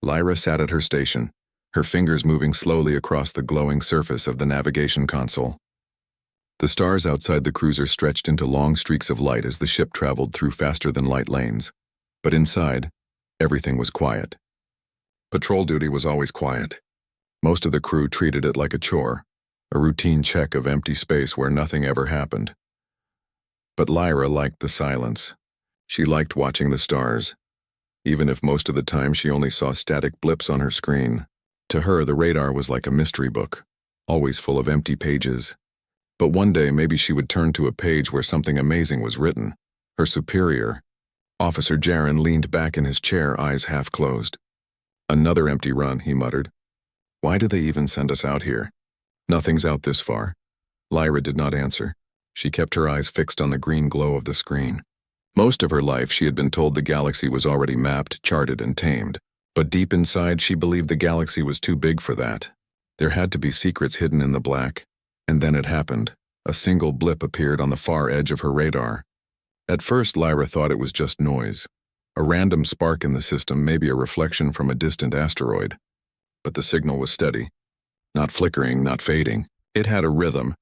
Lyra sat at her station, her fingers moving slowly across the glowing surface of the navigation console. The stars outside the cruiser stretched into long streaks of light as the ship traveled through faster-than-light lanes. But inside, everything was quiet. Patrol duty was always quiet. Most of the crew treated it like a chore, a routine check of empty space where nothing ever happened. But Lyra liked the silence. She liked watching the stars, even if most of the time she only saw static blips on her screen. To her, the radar was like a mystery book, always full of empty pages. But one day maybe she would turn to a page where something amazing was written. Her superior, Officer Jaren, leaned back in his chair, eyes half closed. "Another empty run," he muttered. "Why do they even send us out here? Nothing's out this far." Lyra did not answer. She kept her eyes fixed on the green glow of the screen. Most of her life she had been told the galaxy was already mapped, charted, and tamed. But deep inside she believed the galaxy was too big for that. There had to be secrets hidden in the black. And then it happened. A single blip appeared on the far edge of her radar. At first Lyra thought it was just noise. A random spark in the system, maybe a reflection from a distant asteroid. But the signal was steady. Not flickering, not fading. It had a rhythm.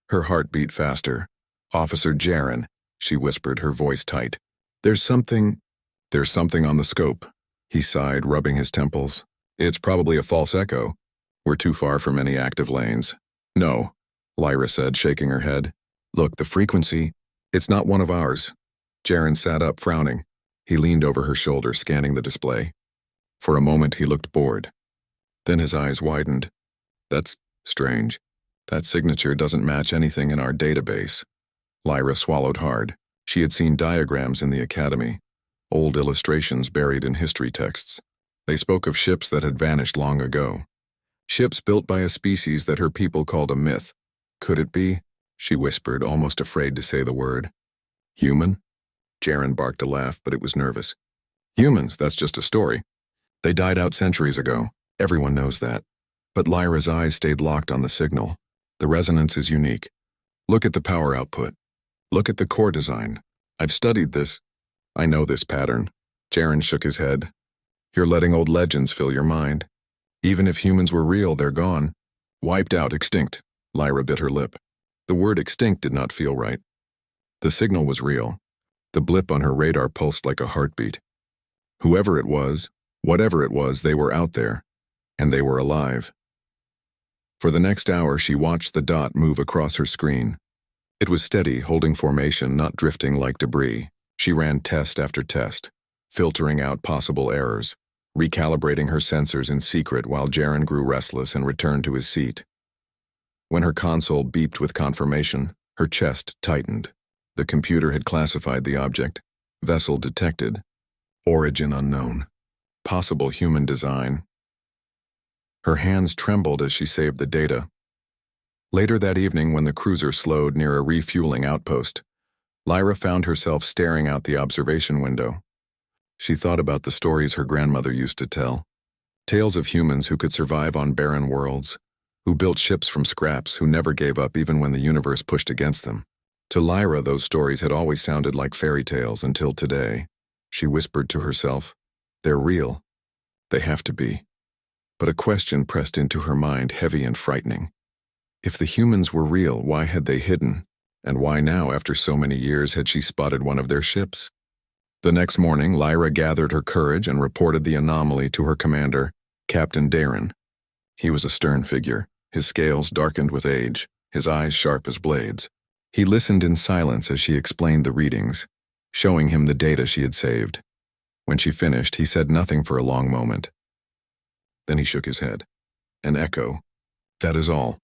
Her heart beat faster. "Officer Jaren," she whispered, her voice tight. There's something on the scope." He sighed, rubbing his temples. "It's probably a false echo. We're too far from any active lanes." "No," Lyra said, shaking her head. "Look, the frequency, it's not one of ours." Jaren sat up, frowning. He leaned over her shoulder, scanning the display. For a moment he looked bored. Then his eyes widened. "That's strange. That signature doesn't match anything in our database." Lyra swallowed hard. She had seen diagrams in the academy, old illustrations buried in history texts. They spoke of ships that had vanished long ago. Ships built by a species that her people called a myth. Could it be? She whispered, almost afraid to say the word. "Human?" Jaren barked a laugh, but it was nervous. "Humans, that's just a story. They died out centuries ago. Everyone knows that." But Lyra's eyes stayed locked on the signal. The resonance is unique. Look at the power output. Look at the core design. I've studied this. I know this pattern. Jaren shook his head. "You're letting old legends fill your mind. Even if humans were real, they're gone. Wiped out, extinct." Lyra bit her lip. The word extinct did not feel right. The signal was real. The blip on her radar pulsed like a heartbeat. Whoever it was, whatever it was, they were out there. And they were alive. For the next hour, she watched the dot move across her screen. It was steady, holding formation, not drifting like debris. She ran test after test, filtering out possible errors, recalibrating her sensors in secret while Jaren grew restless and returned to his seat. When her console beeped with confirmation, her chest tightened. The computer had classified the object. Vessel detected. Origin unknown. Possible human design. Her hands trembled as she saved the data. Later that evening, when the cruiser slowed near a refueling outpost, Lyra found herself staring out the observation window. She thought about the stories her grandmother used to tell. Tales of humans who could survive on barren worlds, who built ships from scraps, who never gave up even when the universe pushed against them. To Lyra, those stories had always sounded like fairy tales until today. She whispered to herself, "They're real. They have to be." But a question pressed into her mind, heavy and frightening. If the humans were real, why had they hidden? And why now, after so many years, had she spotted one of their ships? The next morning, Lyra gathered her courage and reported the anomaly to her commander, Captain Darren. He was a stern figure, his scales darkened with age, his eyes sharp as blades. He listened in silence as she explained the readings, showing him the data she had saved. When she finished, he said nothing for a long moment. Then he shook his head. "An echo. That is all."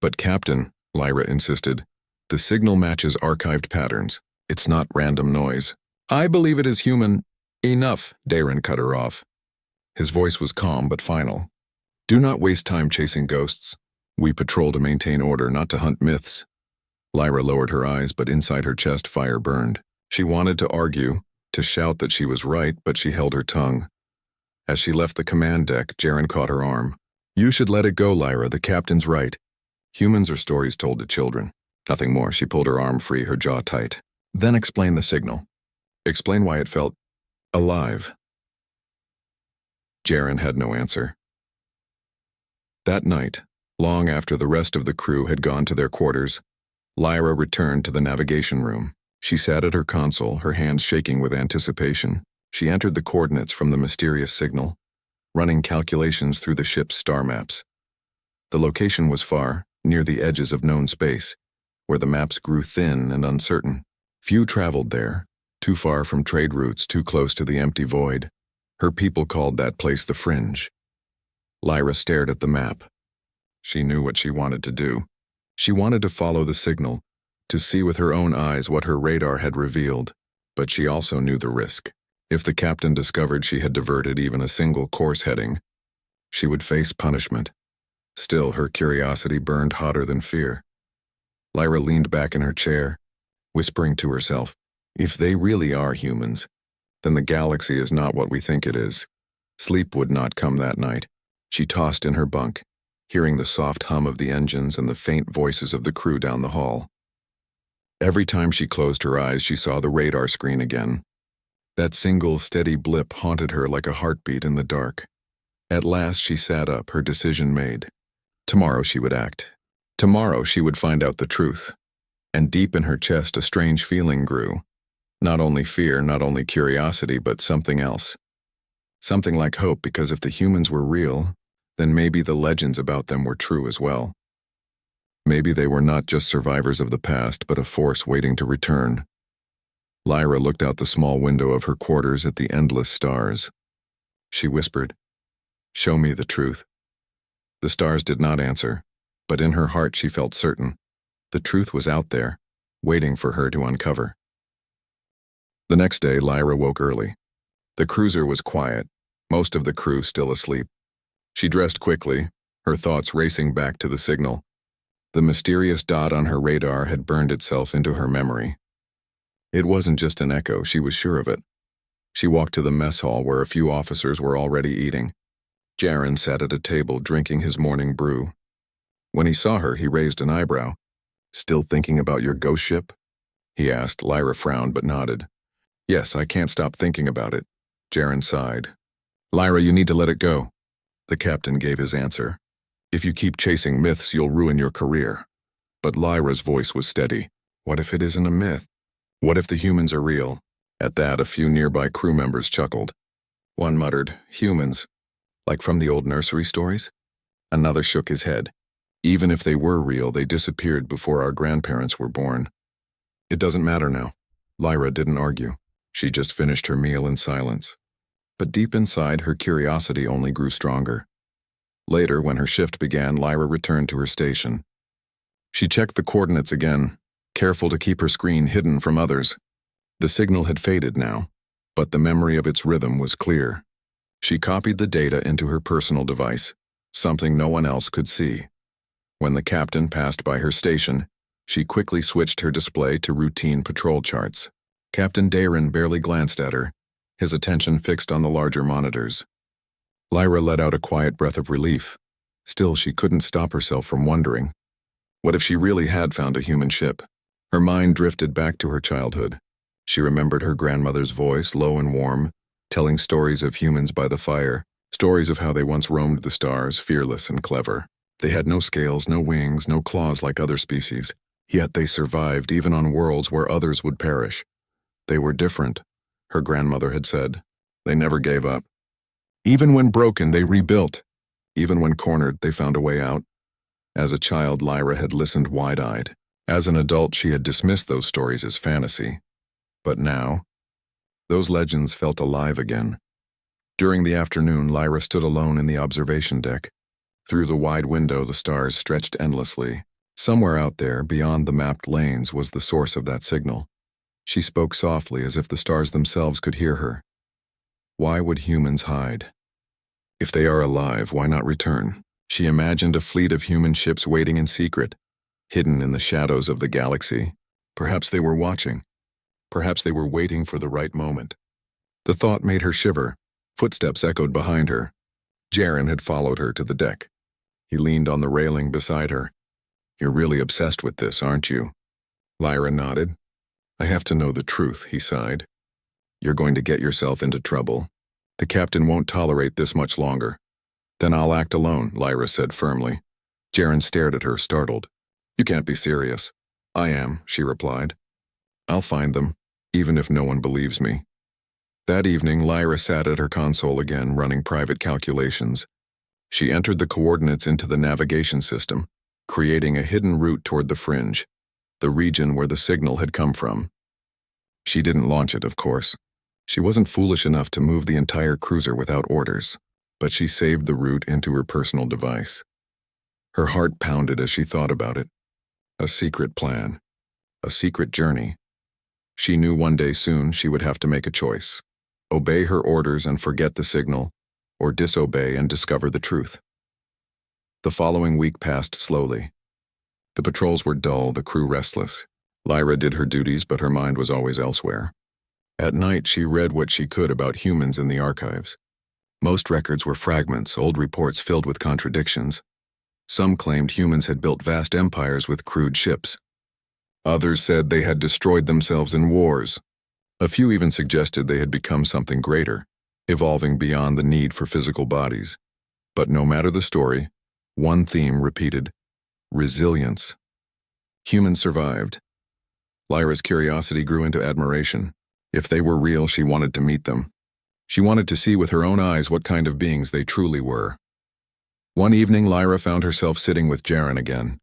"But Captain," Lyra insisted, "the signal matches archived patterns. It's not random noise." "I believe it is human." "Enough," Darren cut her off. His voice was calm but final. "Do not waste time chasing ghosts. We patrol to maintain order, not to hunt myths." Lyra lowered her eyes, but inside her chest fire burned. She wanted to argue, to shout that she was right, but she held her tongue. As she left the command deck, Jaren caught her arm. "You should let it go, Lyra. The captain's right. Humans are stories told to children. Nothing more." She pulled her arm free, her jaw tight. "Then explain the signal. Explain why it felt alive." Jaren had no answer. That night, long after the rest of the crew had gone to their quarters, Lyra returned to the navigation room. She sat at her console, her hands shaking with anticipation. She entered the coordinates from the mysterious signal, running calculations through the ship's star maps. The location was far, near the edges of known space, where the maps grew thin and uncertain. Few traveled there, too far from trade routes, too close to the empty void. Her people called that place the Fringe. Lyra stared at the map. She knew what she wanted to do. She wanted to follow the signal, to see with her own eyes what her radar had revealed, but she also knew the risk. If the captain discovered she had diverted even a single course heading, she would face punishment. Still, her curiosity burned hotter than fear. Lyra leaned back in her chair, whispering to herself, if they really are humans, then the galaxy is not what we think it is. Sleep would not come that night. She tossed in her bunk, hearing the soft hum of the engines and the faint voices of the crew down the hall. Every time she closed her eyes, she saw the radar screen again. That single, steady blip haunted her like a heartbeat in the dark. At last she sat up, her decision made. Tomorrow she would act. Tomorrow she would find out the truth. And deep in her chest a strange feeling grew. Not only fear, not only curiosity, but something else. Something like hope, because if the humans were real, then maybe the legends about them were true as well. Maybe they were not just survivors of the past, but a force waiting to return. Lyra looked out the small window of her quarters at the endless stars. She whispered, "Show me the truth." The stars did not answer, but in her heart she felt certain. The truth was out there, waiting for her to uncover. The next day, Lyra woke early. The cruiser was quiet, most of the crew still asleep. She dressed quickly, her thoughts racing back to the signal. The mysterious dot on her radar had burned itself into her memory. It wasn't just an echo, she was sure of it. She walked to the mess hall where a few officers were already eating. Jaren sat at a table drinking his morning brew. When he saw her, he raised an eyebrow. "Still thinking about your ghost ship?" he asked. Lyra frowned but nodded. "Yes, I can't stop thinking about it." Jaren sighed. "Lyra, you need to let it go." The captain gave his answer. "If you keep chasing myths, you'll ruin your career." But Lyra's voice was steady. "What if it isn't a myth? What if the humans are real?" At that, a few nearby crew members chuckled. One muttered, "Humans? Like from the old nursery stories?" Another shook his head. "Even if they were real, they disappeared before our grandparents were born." "It doesn't matter now." Lyra didn't argue. She just finished her meal in silence. But deep inside, her curiosity only grew stronger. Later, when her shift began, Lyra returned to her station. She checked the coordinates again, careful to keep her screen hidden from others. The signal had faded now, but the memory of its rhythm was clear. She copied the data into her personal device, something no one else could see. When the captain passed by her station, she quickly switched her display to routine patrol charts. Captain Darren barely glanced at her, his attention fixed on the larger monitors. Lyra let out a quiet breath of relief. Still, she couldn't stop herself from wondering. What if she really had found a human ship? Her mind drifted back to her childhood. She remembered her grandmother's voice, low and warm, telling stories of humans by the fire, stories of how they once roamed the stars, fearless and clever. They had no scales, no wings, no claws like other species, yet they survived even on worlds where others would perish. They were different, her grandmother had said. They never gave up. Even when broken, they rebuilt. Even when cornered, they found a way out. As a child, Lyra had listened wide-eyed. As an adult, she had dismissed those stories as fantasy. But now, those legends felt alive again. During the afternoon, Lyra stood alone in the observation deck. Through the wide window, the stars stretched endlessly. Somewhere out there, beyond the mapped lanes, was the source of that signal. She spoke softly, as if the stars themselves could hear her. Why would humans hide? If they are alive, why not return? She imagined a fleet of human ships waiting in secret, hidden in the shadows of the galaxy. Perhaps they were watching. Perhaps they were waiting for the right moment. The thought made her shiver. Footsteps echoed behind her. Jaren had followed her to the deck. He leaned on the railing beside her. "You're really obsessed with this, aren't you?" Lyra nodded. "I have to know the truth," he sighed. "You're going to get yourself into trouble." The captain won't tolerate this much longer. Then I'll act alone, Lyra said firmly. Jaren stared at her, startled. You can't be serious. I am, she replied. I'll find them, even if no one believes me. That evening, Lyra sat at her console again, running private calculations. She entered the coordinates into the navigation system, creating a hidden route toward the fringe, the region where the signal had come from. She didn't launch it, of course. She wasn't foolish enough to move the entire cruiser without orders, but she saved the route into her personal device. Her heart pounded as she thought about it. A secret plan. A secret journey. She knew one day soon she would have to make a choice. Obey her orders and forget the signal, or disobey and discover the truth. The following week passed slowly. The patrols were dull, the crew restless. Lyra did her duties, but her mind was always elsewhere. At night, she read what she could about humans in the archives. Most records were fragments, old reports filled with contradictions. Some claimed humans had built vast empires with crude ships. Others said they had destroyed themselves in wars. A few even suggested they had become something greater, evolving beyond the need for physical bodies. But no matter the story, one theme repeated: resilience. Humans survived. Lyra's curiosity grew into admiration. If they were real, she wanted to meet them. She wanted to see with her own eyes what kind of beings they truly were. One evening, Lyra found herself sitting with Jaren again.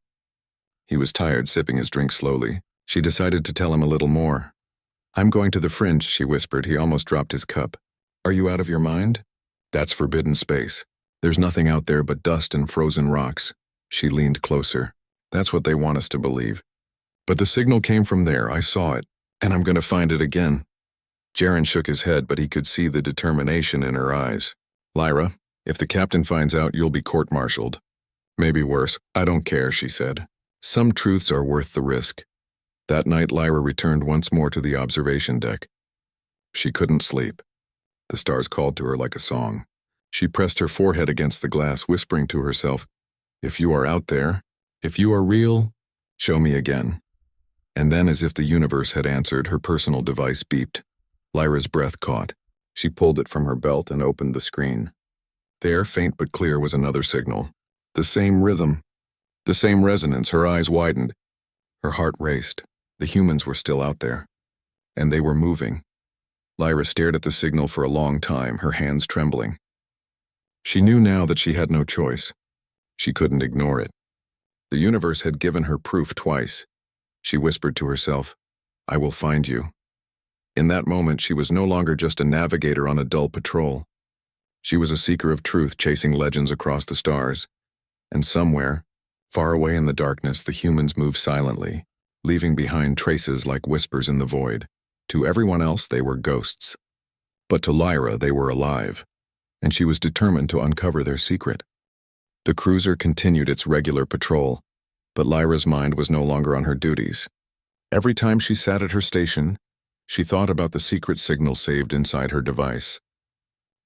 He was tired, sipping his drink slowly. She decided to tell him a little more. I'm going to the fringe, she whispered. He almost dropped his cup. Are you out of your mind? That's forbidden space. There's nothing out there but dust and frozen rocks. She leaned closer. That's what they want us to believe. But the signal came from there. I saw it, and I'm going to find it again. Jaren shook his head, but he could see the determination in her eyes. Lyra, if the captain finds out, you'll be court-martialed. Maybe worse. I don't care, she said. Some truths are worth the risk. That night, Lyra returned once more to the observation deck. She couldn't sleep. The stars called to her like a song. She pressed her forehead against the glass, whispering to herself, if you are out there, if you are real, show me again. And then, as if the universe had answered, her personal device beeped. Lyra's breath caught. She pulled it from her belt and opened the screen. There, faint but clear, was another signal. The same rhythm. The same resonance. Her eyes widened. Her heart raced. The humans were still out there. And they were moving. Lyra stared at the signal for a long time, her hands trembling. She knew now that she had no choice. She couldn't ignore it. The universe had given her proof twice. She whispered to herself, I will find you. In that moment, she was no longer just a navigator on a dull patrol. She was a seeker of truth chasing legends across the stars. And somewhere, far away in the darkness, the humans moved silently, leaving behind traces like whispers in the void. To everyone else, they were ghosts. But to Lyra, they were alive, and she was determined to uncover their secret. The cruiser continued its regular patrol, but Lyra's mind was no longer on her duties. Every time she sat at her station, she thought about the secret signal saved inside her device.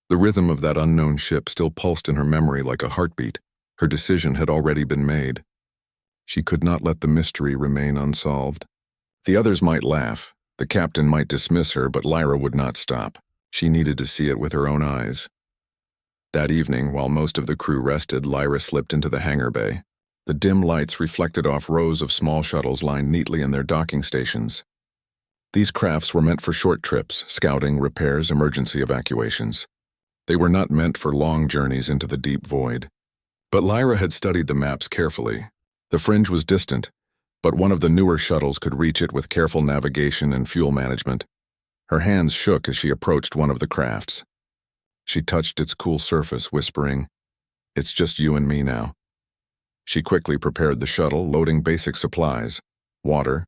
The rhythm of that unknown ship still pulsed in her memory like a heartbeat. Her decision had already been made. She could not let the mystery remain unsolved. The others might laugh, the captain might dismiss her, but Lyra would not stop. She needed to see it with her own eyes. That evening, while most of the crew rested, Lyra slipped into the hangar bay. The dim lights reflected off rows of small shuttles lined neatly in their docking stations. These crafts were meant for short trips, scouting, repairs, emergency evacuations. They were not meant for long journeys into the deep void. But Lyra had studied the maps carefully. The fringe was distant, but one of the newer shuttles could reach it with careful navigation and fuel management. Her hands shook as she approached one of the crafts. She touched its cool surface, whispering, It's just you and me now. She quickly prepared the shuttle, loading basic supplies, water,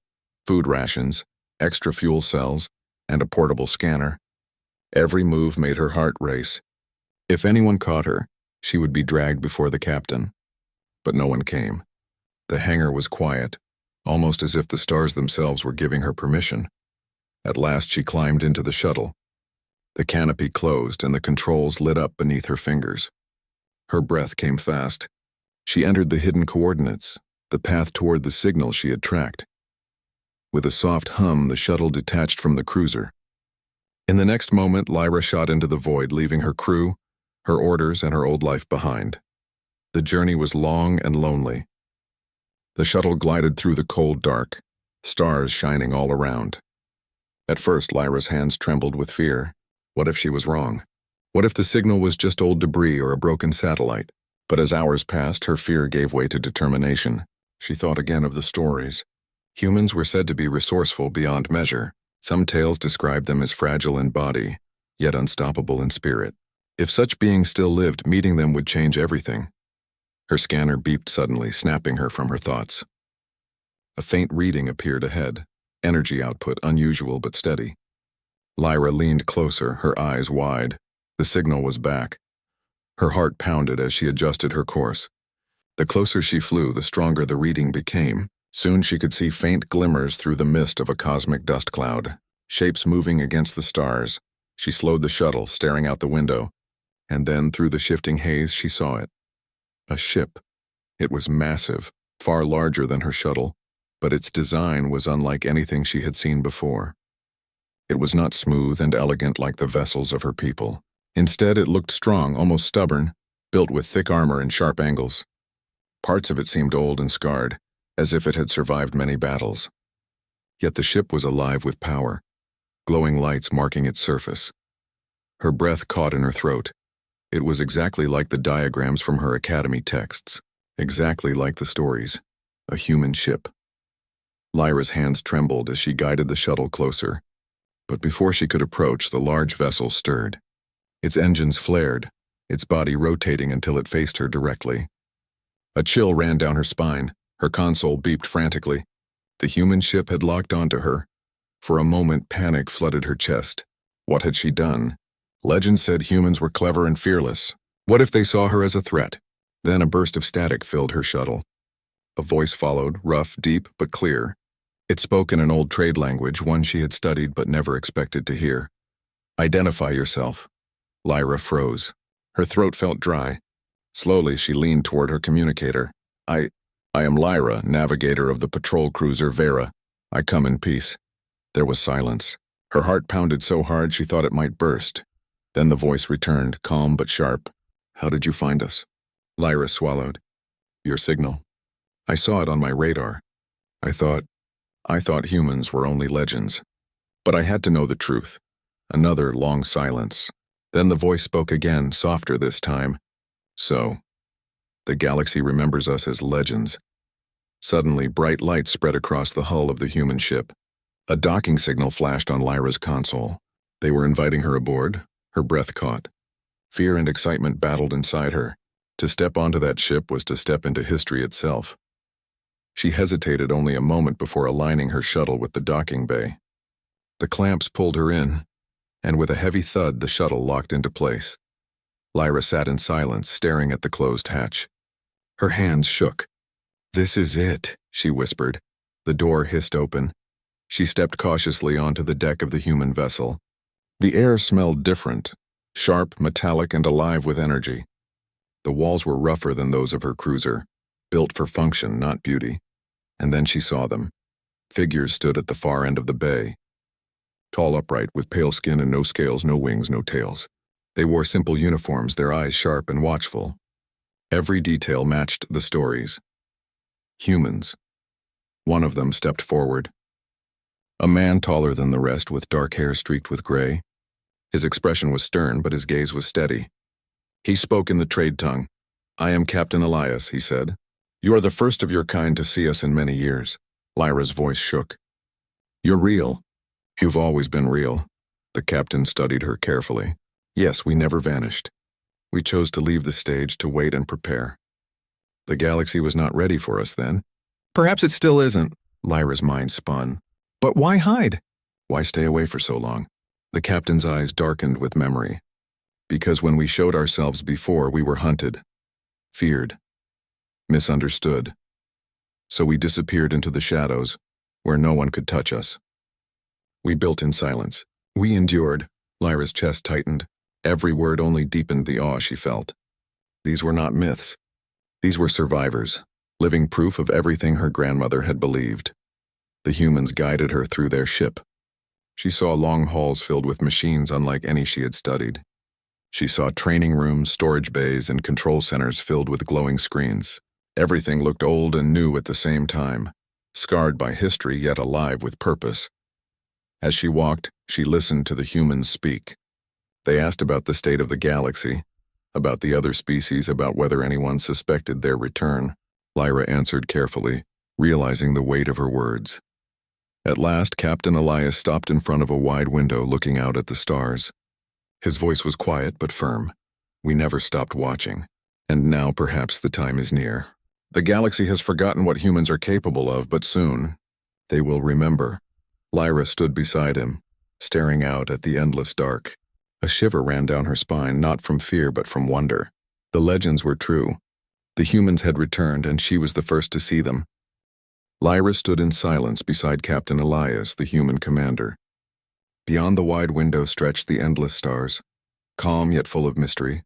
food rations, extra fuel cells, and a portable scanner. Every move made her heart race. If anyone caught her, she would be dragged before the captain. But no one came. The hangar was quiet, almost as if the stars themselves were giving her permission. At last she climbed into the shuttle. The canopy closed and the controls lit up beneath her fingers. Her breath came fast. She entered the hidden coordinates, the path toward the signal she had tracked. With a soft hum, the shuttle detached from the cruiser. In the next moment, Lyra shot into the void, leaving her crew, her orders, and her old life behind. The journey was long and lonely. The shuttle glided through the cold dark, stars shining all around. At first, Lyra's hands trembled with fear. What if she was wrong? What if the signal was just old debris or a broken satellite? But as hours passed, her fear gave way to determination. She thought again of the stories. Humans were said to be resourceful beyond measure. Some tales described them as fragile in body, yet unstoppable in spirit. If such beings still lived, meeting them would change everything. Her scanner beeped suddenly, snapping her from her thoughts. A faint reading appeared ahead, energy output unusual but steady. Lyra leaned closer, her eyes wide. The signal was back. Her heart pounded as she adjusted her course. The closer she flew, the stronger the reading became. Soon she could see faint glimmers through the mist of a cosmic dust cloud, shapes moving against the stars. She slowed the shuttle, staring out the window, and then through the shifting haze she saw it. A ship. It was massive, far larger than her shuttle, but its design was unlike anything she had seen before. It was not smooth and elegant like the vessels of her people. Instead, it looked strong, almost stubborn, built with thick armor and sharp angles. Parts of it seemed old and scarred, as if it had survived many battles. Yet the ship was alive with power, glowing lights marking its surface. Her breath caught in her throat. It was exactly like the diagrams from her academy texts, exactly like the stories. A human ship. Lyra's hands trembled as she guided the shuttle closer. But before she could approach, the large vessel stirred. Its engines flared, its body rotating until it faced her directly. A chill ran down her spine. Her console beeped frantically. The human ship had locked onto her. For a moment, panic flooded her chest. What had she done? Legend said humans were clever and fearless. What if they saw her as a threat? Then a burst of static filled her shuttle. A voice followed, rough, deep, but clear. It spoke in an old trade language, one she had studied but never expected to hear. Identify yourself. Lyra froze. Her throat felt dry. Slowly, she leaned toward her communicator. I am Lyra, navigator of the patrol cruiser Vera. I come in peace. There was silence. Her heart pounded so hard she thought it might burst. Then the voice returned, calm but sharp. How did you find us? Lyra swallowed. Your signal. I saw it on my radar. I thought humans were only legends. But I had to know the truth. Another long silence. Then the voice spoke again, softer this time. So, the galaxy remembers us as legends. Suddenly, bright lights spread across the hull of the human ship. A docking signal flashed on Lyra's console. They were inviting her aboard. Her breath caught. Fear and excitement battled inside her. To step onto that ship was to step into history itself. She hesitated only a moment before aligning her shuttle with the docking bay. The clamps pulled her in, and with a heavy thud, the shuttle locked into place. Lyra sat in silence, staring at the closed hatch. Her hands shook. This is it, she whispered. The door hissed open. She stepped cautiously onto the deck of the human vessel. The air smelled different, sharp, metallic, and alive with energy. The walls were rougher than those of her cruiser, built for function, not beauty. And then she saw them. Figures stood at the far end of the bay. Tall, upright, with pale skin and no scales, no wings, no tails. They wore simple uniforms, their eyes sharp and watchful. Every detail matched the stories. Humans. One of them stepped forward. A man taller than the rest, with dark hair streaked with gray. His expression was stern, but his gaze was steady. He spoke in the trade tongue. I am Captain Elias, he said. You are the first of your kind to see us in many years. Lyra's voice shook. You're real. You've always been real. The captain studied her carefully. Yes, we never vanished. We chose to leave the stage to wait and prepare. The galaxy was not ready for us then. Perhaps it still isn't. Lyra's mind spun. But why hide? Why stay away for so long? The captain's eyes darkened with memory. Because when we showed ourselves before, we were hunted, feared, misunderstood. So we disappeared into the shadows, where no one could touch us. We built in silence. We endured. Lyra's chest tightened. Every word only deepened the awe she felt. These were not myths. These were survivors, living proof of everything her grandmother had believed. The humans guided her through their ship. She saw long halls filled with machines unlike any she had studied. She saw training rooms, storage bays, and control centers filled with glowing screens. Everything looked old and new at the same time, scarred by history yet alive with purpose. As she walked, she listened to the humans speak. They asked about the state of the galaxy, about the other species, about whether anyone suspected their return. Lyra answered carefully, realizing the weight of her words. At last, Captain Elias stopped in front of a wide window looking out at the stars. His voice was quiet but firm. We never stopped watching, and now perhaps the time is near. The galaxy has forgotten what humans are capable of, but soon they will remember. Lyra stood beside him, staring out at the endless dark. A shiver ran down her spine, not from fear but from wonder. The legends were true. The humans had returned, and she was the first to see them. Lyra stood in silence beside Captain Elias, the human commander. Beyond the wide window stretched the endless stars, calm yet full of mystery.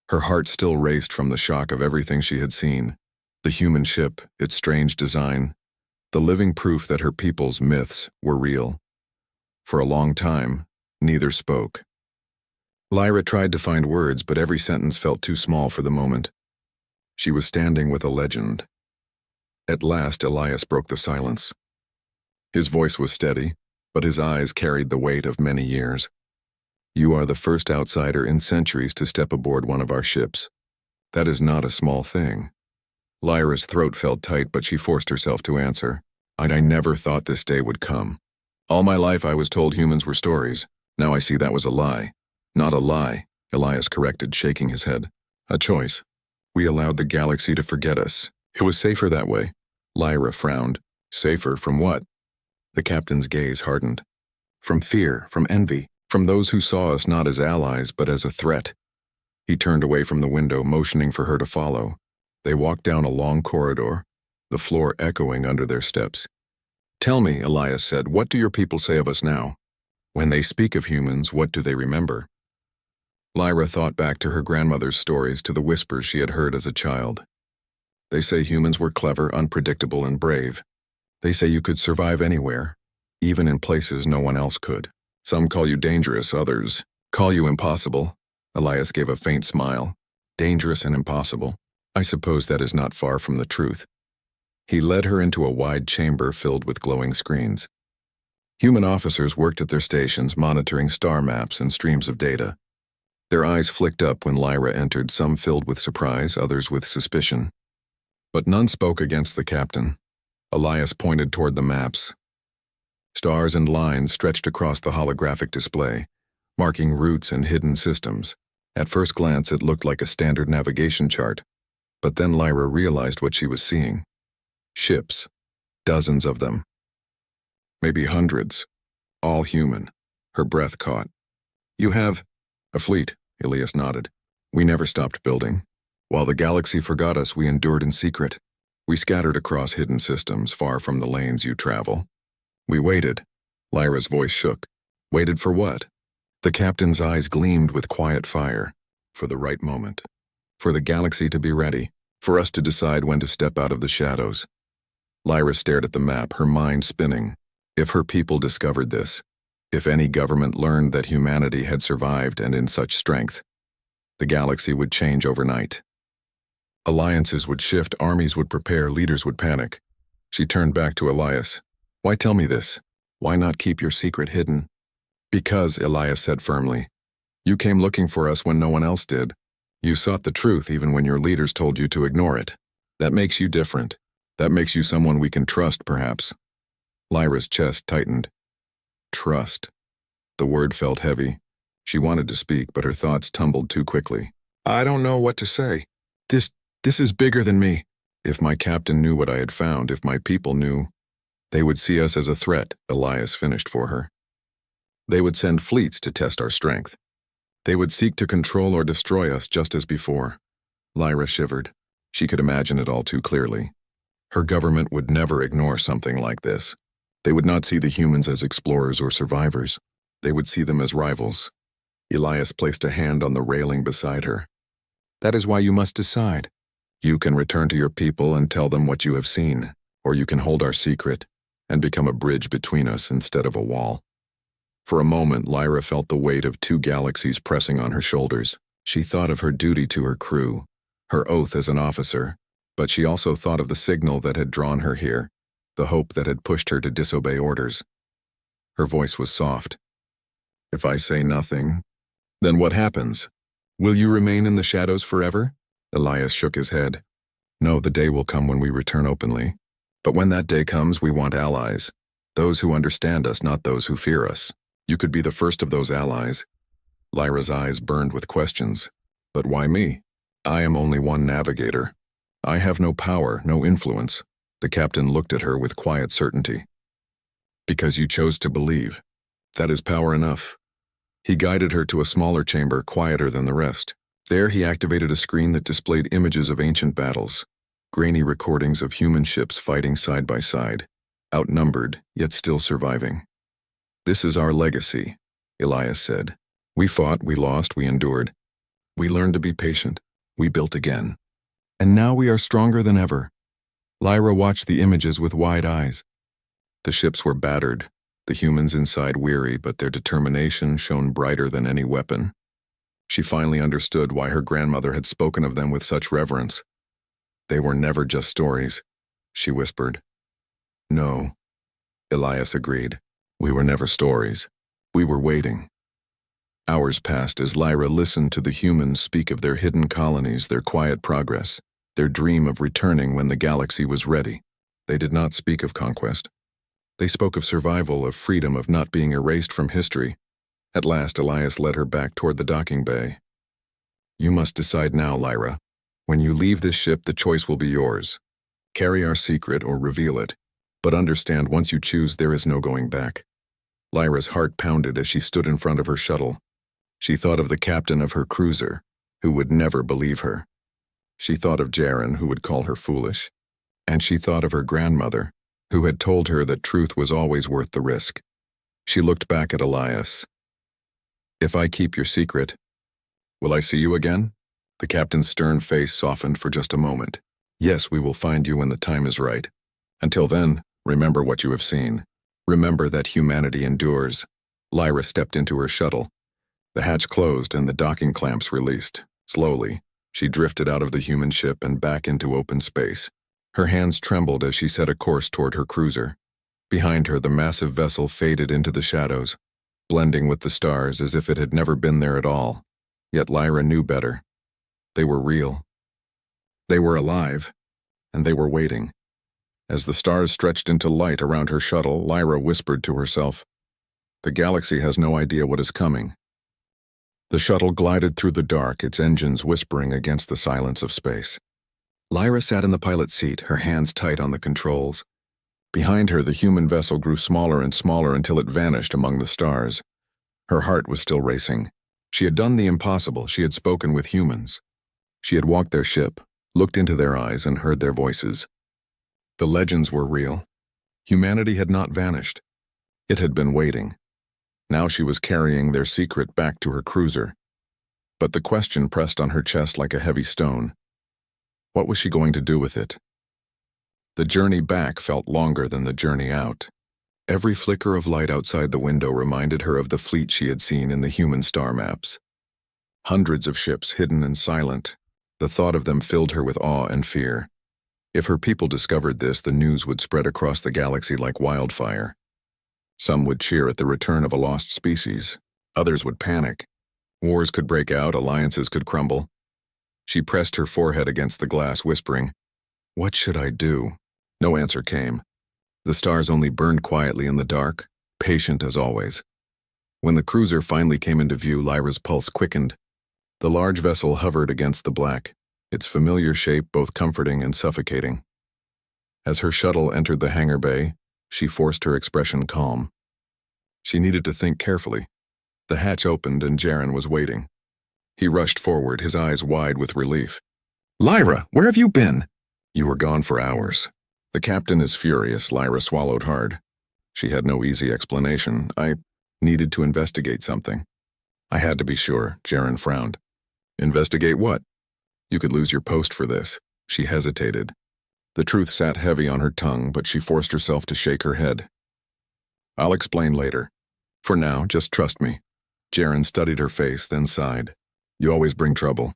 Her heart still raced from the shock of everything she had seen. The human ship, its strange design, the living proof that her people's myths were real. For a long time, neither spoke. Lyra tried to find words, but every sentence felt too small for the moment. She was standing with a legend. At last, Elias broke the silence. His voice was steady, but his eyes carried the weight of many years. You are the first outsider in centuries to step aboard one of our ships. That is not a small thing. Lyra's throat felt tight, but she forced herself to answer. I never thought this day would come. All my life I was told humans were stories. Now I see that was a lie. Not a lie, Elias corrected, shaking his head. A choice. We allowed the galaxy to forget us. It was safer that way. Lyra frowned. Safer from what? The captain's gaze hardened. From fear, from envy, from those who saw us not as allies but as a threat. He turned away from the window, motioning for her to follow. They walked down a long corridor, the floor echoing under their steps. Tell me, Elias said, what do your people say of us now? When they speak of humans, what do they remember? Lyra thought back to her grandmother's stories, to the whispers she had heard as a child. They say humans were clever, unpredictable, and brave. They say you could survive anywhere, even in places no one else could. Some call you dangerous, others call you impossible. Elias gave a faint smile. Dangerous and impossible. I suppose that is not far from the truth. He led her into a wide chamber filled with glowing screens. Human officers worked at their stations, monitoring star maps and streams of data. Their eyes flicked up when Lyra entered, some filled with surprise, others with suspicion. But none spoke against the captain. Elias pointed toward the maps. Stars and lines stretched across the holographic display, marking routes and hidden systems. At first glance, it looked like a standard navigation chart. But then Lyra realized what she was seeing. Ships. Dozens of them. Maybe hundreds. All human. Her breath caught. You have a fleet, Elias nodded. We never stopped building. While the galaxy forgot us, we endured in secret. We scattered across hidden systems, far from the lanes you travel. We waited. Lyra's voice shook. Waited for what? The captain's eyes gleamed with quiet fire. For the right moment. For the galaxy to be ready. For us to decide when to step out of the shadows. Lyra stared at the map, her mind spinning. If her people discovered this, if any government learned that humanity had survived and in such strength, the galaxy would change overnight. Alliances would shift, armies would prepare, leaders would panic. She turned back to Elias. Why tell me this? Why not keep your secret hidden? Because, Elias said firmly. You came looking for us when no one else did. You sought the truth even when your leaders told you to ignore it. That makes you different. That makes you someone we can trust, perhaps. Lyra's chest tightened. Trust. The word felt heavy. She wanted to speak, but her thoughts tumbled too quickly. I don't know what to say. This is bigger than me. If my captain knew what I had found, if my people knew, they would see us as a threat, Elias finished for her. They would send fleets to test our strength. They would seek to control or destroy us just as before. Lyra shivered. She could imagine it all too clearly. Her government would never ignore something like this. They would not see the humans as explorers or survivors. They would see them as rivals. Elias placed a hand on the railing beside her. That is why you must decide. You can return to your people and tell them what you have seen, or you can hold our secret and become a bridge between us instead of a wall. For a moment, Lyra felt the weight of 2 galaxies pressing on her shoulders. She thought of her duty to her crew, her oath as an officer, but she also thought of the signal that had drawn her here, the hope that had pushed her to disobey orders. Her voice was soft. "If I say nothing, then what happens? Will you remain in the shadows forever?" Elias shook his head. "No, the day will come when we return openly. But when that day comes, we want allies. Those who understand us, not those who fear us. You could be the first of those allies." Lyra's eyes burned with questions. "But why me? I am only one navigator. I have no power, no influence." The captain looked at her with quiet certainty. "Because you chose to believe. That is power enough." He guided her to a smaller chamber, quieter than the rest. There he activated a screen that displayed images of ancient battles, grainy recordings of human ships fighting side by side, outnumbered, yet still surviving. "This is our legacy," Elias said. "We fought, we lost, we endured. We learned to be patient. We built again. And now we are stronger than ever." Lyra watched the images with wide eyes. The ships were battered, the humans inside weary, but their determination shone brighter than any weapon. She finally understood why her grandmother had spoken of them with such reverence. "They were never just stories," she whispered. "No," Elias agreed. "We were never stories. We were waiting." Hours passed as Lyra listened to the humans speak of their hidden colonies, their quiet progress, their dream of returning when the galaxy was ready. They did not speak of conquest. They spoke of survival, of freedom, of not being erased from history. At last, Elias led her back toward the docking bay. "You must decide now, Lyra. When you leave this ship, the choice will be yours. Carry our secret or reveal it. But understand, once you choose, there is no going back." Lyra's heart pounded as she stood in front of her shuttle. She thought of the captain of her cruiser, who would never believe her. She thought of Jaren, who would call her foolish. And she thought of her grandmother, who had told her that truth was always worth the risk. She looked back at Elias. "If I keep your secret, will I see you again?" The captain's stern face softened for just a moment. "Yes, we will find you when the time is right. Until then, remember what you have seen. Remember that humanity endures." Lyra stepped into her shuttle. The hatch closed and the docking clamps released. Slowly, she drifted out of the human ship and back into open space. Her hands trembled as she set a course toward her cruiser. Behind her, the massive vessel faded into the shadows, blending with the stars as if it had never been there at all. Yet Lyra knew better. They were real. They were alive, and they were waiting. As the stars stretched into light around her shuttle, Lyra whispered to herself, "The galaxy has no idea what is coming." The shuttle glided through the dark, its engines whispering against the silence of space. Lyra sat in the pilot's seat, her hands tight on the controls. Behind her, the human vessel grew smaller and smaller until it vanished among the stars. Her heart was still racing. She had done the impossible. She had spoken with humans. She had walked their ship, looked into their eyes, and heard their voices. The legends were real. Humanity had not vanished. It had been waiting. Now she was carrying their secret back to her cruiser. But the question pressed on her chest like a heavy stone. What was she going to do with it? The journey back felt longer than the journey out. Every flicker of light outside the window reminded her of the fleet she had seen in the human star maps. Hundreds of ships hidden and silent. The thought of them filled her with awe and fear. If her people discovered this, the news would spread across the galaxy like wildfire. Some would cheer at the return of a lost species. Others would panic. Wars could break out, alliances could crumble. She pressed her forehead against the glass, whispering, "What should I do?" No answer came. The stars only burned quietly in the dark, patient as always. When the cruiser finally came into view, Lyra's pulse quickened. The large vessel hovered against the black, its familiar shape both comforting and suffocating. As her shuttle entered the hangar bay, she forced her expression calm. She needed to think carefully. The hatch opened and Jaren was waiting. He rushed forward, his eyes wide with relief. "Lyra, where have you been?" "You were gone for hours." "The captain is furious," Lyra swallowed hard. She had no easy explanation. "I needed to investigate something." "I had to be sure," Jaren frowned. "Investigate what?" "You could lose your post for this." She hesitated. The truth sat heavy on her tongue, but she forced herself to shake her head. "I'll explain later. For now, just trust me. Jaren studied her face, then sighed. You always bring trouble.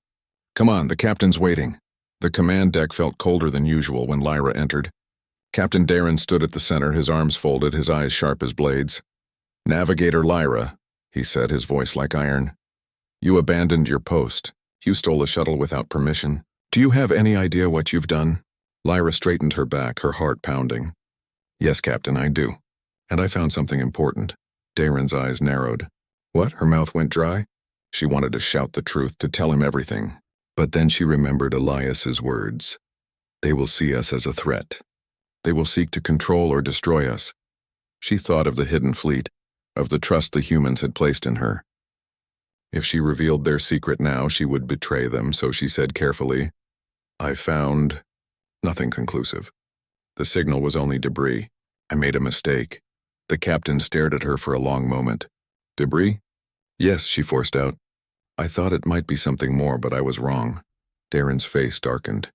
Come on, the captain's waiting. The command deck felt colder than usual when Lyra entered. Captain Darren stood at the center, his arms folded, his eyes sharp as blades. Navigator Lyra, he said, his voice like iron. You abandoned your post. You stole a shuttle without permission. Do you have any idea what you've done? Lyra straightened her back, her heart pounding. Yes, Captain, I do. And I found something important. Darren's eyes narrowed. What? Her mouth went dry? She wanted to shout the truth, to tell him everything. But then she remembered Elias's words. They will see us as a threat. They will seek to control or destroy us. She thought of the hidden fleet, of the trust the humans had placed in her. If she revealed their secret now, she would betray them, so she said carefully, I found nothing conclusive. The signal was only debris. I made a mistake. The captain stared at her for a long moment. Debris? Yes, she forced out. I thought it might be something more, but I was wrong. Darren's face darkened.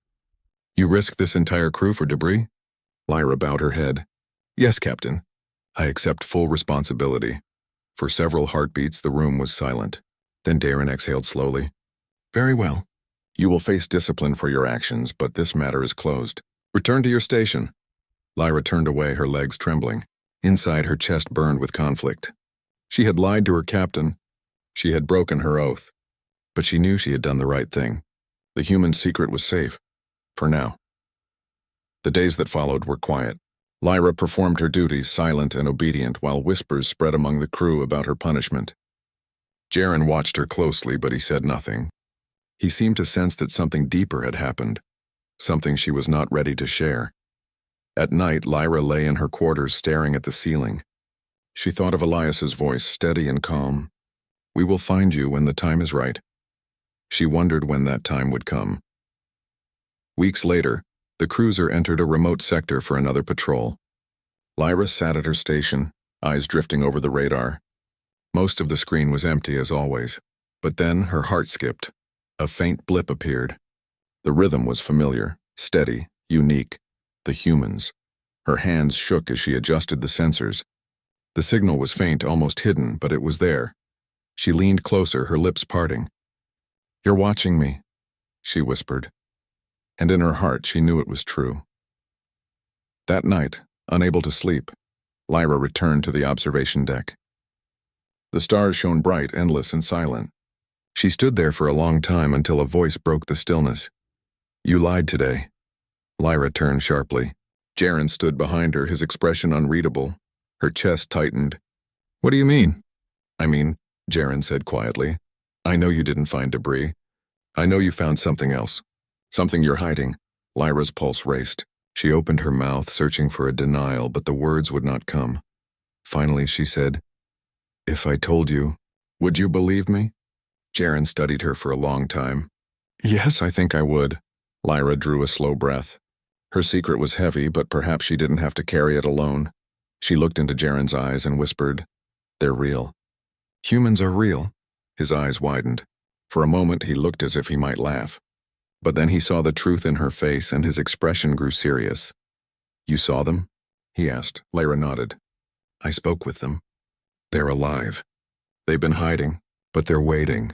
You risked this entire crew for debris? Lyra bowed her head. Yes, Captain. I accept full responsibility. For several heartbeats, the room was silent. Then Darren exhaled slowly. Very well. You will face discipline for your actions, but this matter is closed. Return to your station. Lyra turned away, her legs trembling. Inside, her chest burned with conflict. She had lied to her captain. She had broken her oath. But she knew she had done the right thing. The human secret was safe. For now. The days that followed were quiet. Lyra performed her duties, silent and obedient, while whispers spread among the crew about her punishment. Jaren watched her closely, but he said nothing. He seemed to sense that something deeper had happened, something she was not ready to share. At night, Lyra lay in her quarters staring at the ceiling. She thought of Elias's voice, steady and calm. We will find you when the time is right. She wondered when that time would come. Weeks later, the cruiser entered a remote sector for another patrol. Lyra sat at her station, eyes drifting over the radar. Most of the screen was empty as always, but then her heart skipped. A faint blip appeared. The rhythm was familiar, steady, unique. The humans. Her hands shook as she adjusted the sensors. The signal was faint, almost hidden, but it was there. She leaned closer, her lips parting. You're watching me, she whispered. And in her heart, she knew it was true. That night, unable to sleep, Lyra returned to the observation deck. The stars shone bright, endless, and silent. She stood there for a long time until a voice broke the stillness. You lied today. Lyra turned sharply. Jaren stood behind her, his expression unreadable. Her chest tightened. What do you mean? I mean, Jaren said quietly, I know you didn't find debris. I know you found something else. Something you're hiding. Lyra's pulse raced. She opened her mouth, searching for a denial, but the words would not come. Finally, she said, If I told you, would you believe me? Jaren studied her for a long time. Yes, I think I would. Lyra drew a slow breath. Her secret was heavy, but perhaps she didn't have to carry it alone. She looked into Jaren's eyes and whispered, They're real. Humans are real. His eyes widened. For a moment, he looked as if he might laugh. But then he saw the truth in her face, and his expression grew serious. You saw them? He asked. Lyra nodded. I spoke with them. They're alive. They've been hiding, but they're waiting.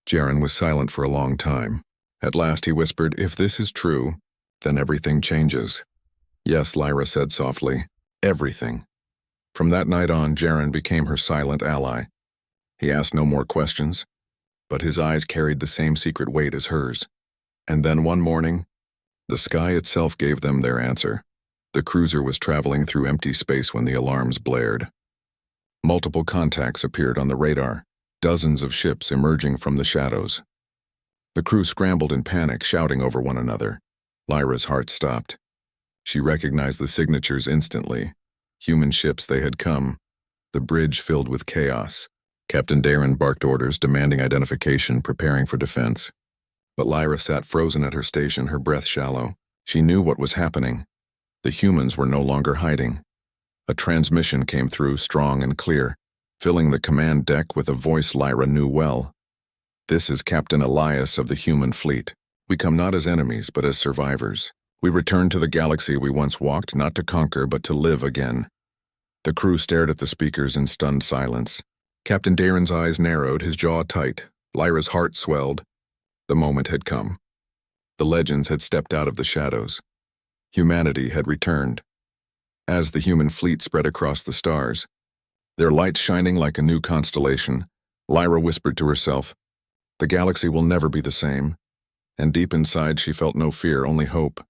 Jaren was silent for a long time. At last he whispered, If this is true, then everything changes. Yes, Lyra said softly. Everything. From that night on, Jaren became her silent ally. He asked no more questions, but his eyes carried the same secret weight as hers. And then one morning, the sky itself gave them their answer. The cruiser was traveling through empty space when the alarms blared. Multiple contacts appeared on the radar, dozens of ships emerging from the shadows. The crew scrambled in panic, shouting over one another. Lyra's heart stopped. She recognized the signatures instantly. Human ships they had come. The bridge filled with chaos. Captain Darren barked orders, demanding identification, preparing for defense. But Lyra sat frozen at her station, her breath shallow. She knew what was happening. The humans were no longer hiding. A transmission came through, strong and clear, filling the command deck with a voice Lyra knew well. This is Captain Elias of the human fleet. We come not as enemies, but as survivors. We return to the galaxy we once walked, not to conquer, but to live again. The crew stared at the speakers in stunned silence. Captain Darren's eyes narrowed, his jaw tight. Lyra's heart swelled. The moment had come. The legends had stepped out of the shadows. Humanity had returned. As the human fleet spread across the stars, their lights shining like a new constellation, Lyra whispered to herself, "The galaxy will never be the same." And deep inside she felt no fear, only hope.